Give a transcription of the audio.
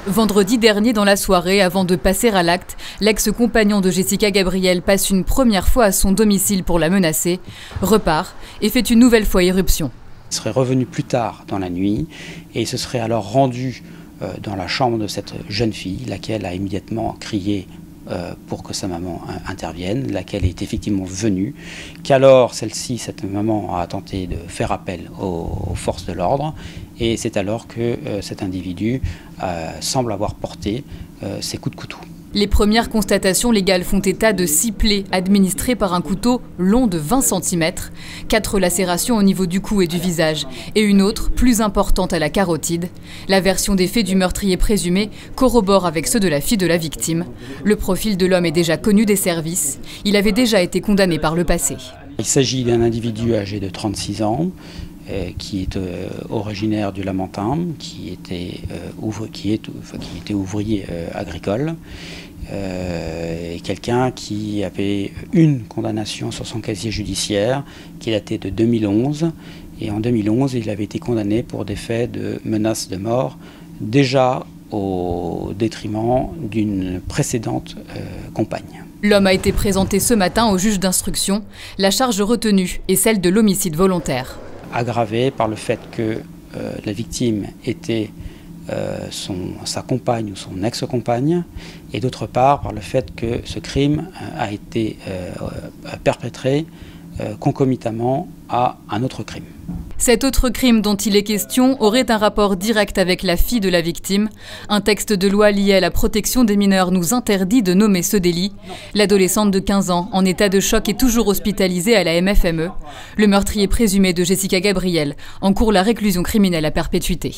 Vendredi dernier dans la soirée, avant de passer à l'acte, l'ex-compagnon de Jessica Gabriel passe une première fois à son domicile pour la menacer, repart et fait une nouvelle fois irruption. Il serait revenu plus tard dans la nuit et il se serait alors rendu dans la chambre de cette jeune fille, laquelle a immédiatement crié pour que sa maman intervienne, laquelle est effectivement venue, qu'alors cette maman a tenté de faire appel aux forces de l'ordre, et c'est alors que cet individu semble avoir porté ses coups de couteau. Les premières constatations légales font état de 6 plaies administrées par un couteau long de 20 cm, 4 lacérations au niveau du cou et du visage, et une autre, plus importante à la carotide. La version des faits du meurtrier présumé corrobore avec ceux de la fille de la victime. Le profil de l'homme est déjà connu des services. Il avait déjà été condamné par le passé. Il s'agit d'un individu âgé de 36 ans, qui est originaire du Lamentin, qui était ouvrier agricole, et quelqu'un qui avait une condamnation sur son casier judiciaire qui datait de 2011, et en 2011 il avait été condamné pour des faits de menace de mort, déjà au détriment d'une précédente compagne. L'homme a été présenté ce matin au juge d'instruction. La charge retenue est celle de l'homicide volontaire. Aggravé par le fait que la victime était sa compagne ou son ex-compagne, et d'autre part par le fait que ce crime a été perpétré concomitamment à un autre crime. Cet autre crime dont il est question aurait un rapport direct avec la fille de la victime. Un texte de loi lié à la protection des mineurs nous interdit de nommer ce délit. L'adolescente de 15 ans, en état de choc, est toujours hospitalisée à la MFME. Le meurtrier présumé de Jessica Gabriel encourt la réclusion criminelle à perpétuité.